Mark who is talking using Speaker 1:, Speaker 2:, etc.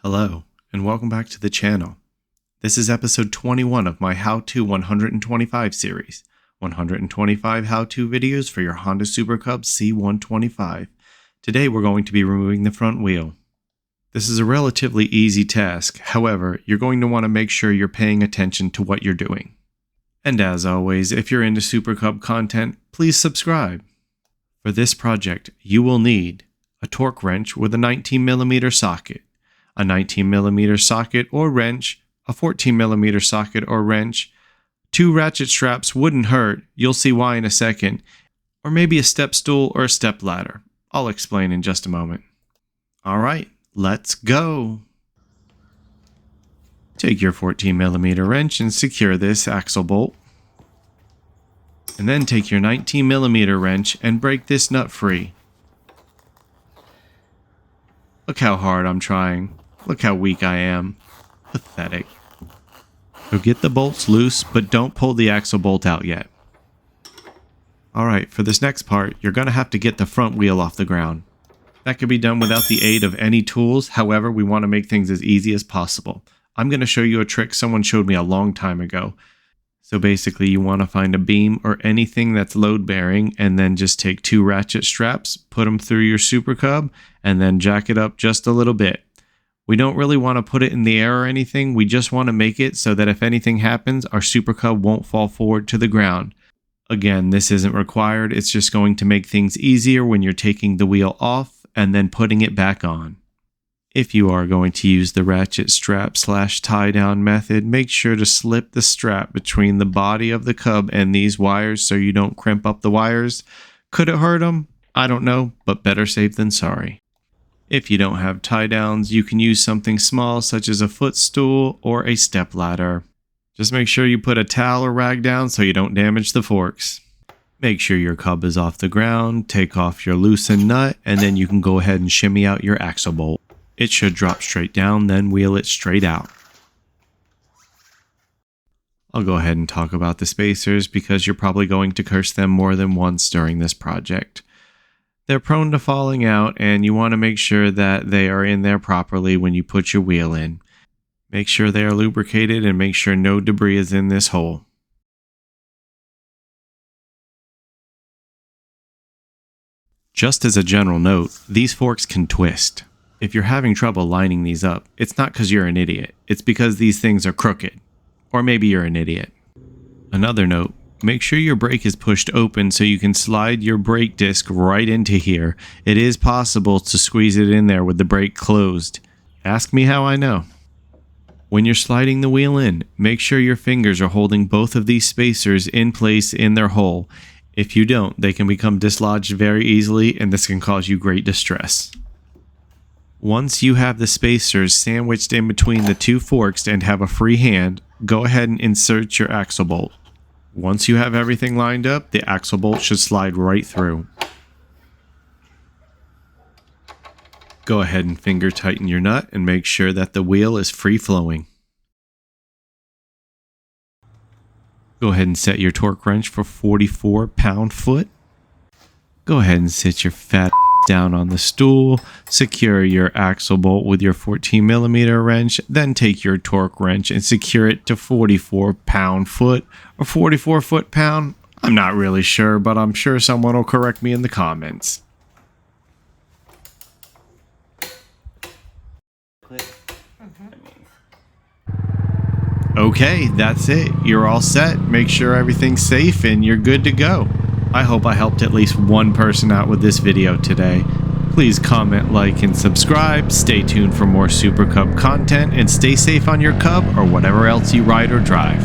Speaker 1: Hello, and welcome back to the channel. This is episode 21 of my How To 125 series, 125 how-to videos for your Honda Super Cub C125. Today we're going to be removing the front wheel. This is a relatively easy task, however, you're going to want to make sure you're paying attention to what you're doing. And as always, if you're into Super Cub content, please subscribe. For this project, you will need a torque wrench with a 19mm socket, a 19mm socket or wrench, a 14mm socket or wrench, 2 ratchet straps wouldn't hurt, you'll see why in a second, or maybe a step stool or a step ladder. I'll explain in just a moment. Alright, let's go! Take your 14mm wrench and secure this axle bolt. And then take your 19mm wrench and break this nut free. Look how hard I'm trying. Look how weak I am. Pathetic. So get the bolts loose, but don't pull the axle bolt out yet. Alright, for this next part, you're going to have to get the front wheel off the ground. That can be done without the aid of any tools, however, we want to make things as easy as possible. I'm going to show you a trick someone showed me a long time ago. So basically, you want to find a beam or anything that's load-bearing, and then just take 2 ratchet straps, put them through your Super Cub, and then jack it up just a little bit. We don't really want to put it in the air or anything, we just want to make it so that if anything happens, our Super Cub won't fall forward to the ground. Again, this isn't required, it's just going to make things easier when you're taking the wheel off and then putting it back on. If you are going to use the ratchet strap / tie down method, make sure to slip the strap between the body of the Cub and these wires so you don't crimp up the wires. Could it hurt them? I don't know, but better safe than sorry. If you don't have tie downs, you can use something small such as a footstool or a step ladder. Just make sure you put a towel or rag down so you don't damage the forks. Make sure your Cub is off the ground, take off your loosened nut, and then you can go ahead and shimmy out your axle bolt. It should drop straight down, then wheel it straight out. I'll go ahead and talk about the spacers because you're probably going to curse them more than once during this project. They're prone to falling out, and you want to make sure that they are in there properly when you put your wheel in. Make sure they are lubricated and make sure no debris is in this hole. Just as a general note, these forks can twist. If you're having trouble lining these up, it's not because you're an idiot, it's because these things are crooked. Or maybe you're an idiot. Another note, make sure your brake is pushed open so you can slide your brake disc right into here. It is possible to squeeze it in there with the brake closed. Ask me how I know. When you're sliding the wheel in, make sure your fingers are holding both of these spacers in place in their hole. If you don't, they can become dislodged very easily and this can cause you great distress. Once you have the spacers sandwiched in between the 2 forks and have a free hand, go ahead and insert your axle bolt. Once you have everything lined up, the axle bolt should slide right through. Go ahead and finger tighten your nut and make sure that the wheel is free flowing. Go ahead and set your torque wrench for 44 pound-foot. Go ahead and sit your fat down on the stool, secure your axle bolt with your 14mm wrench, then take your torque wrench and secure it to 44 pound-foot or 44 foot-pound. I'm not really sure, but I'm sure someone will correct me in the comments. Okay, that's it. You're all set. Make sure everything's safe and you're good to go. I hope I helped at least one person out with this video today. Please comment, like, and subscribe. Stay tuned for more Super Cub content and stay safe on your Cub or whatever else you ride or drive.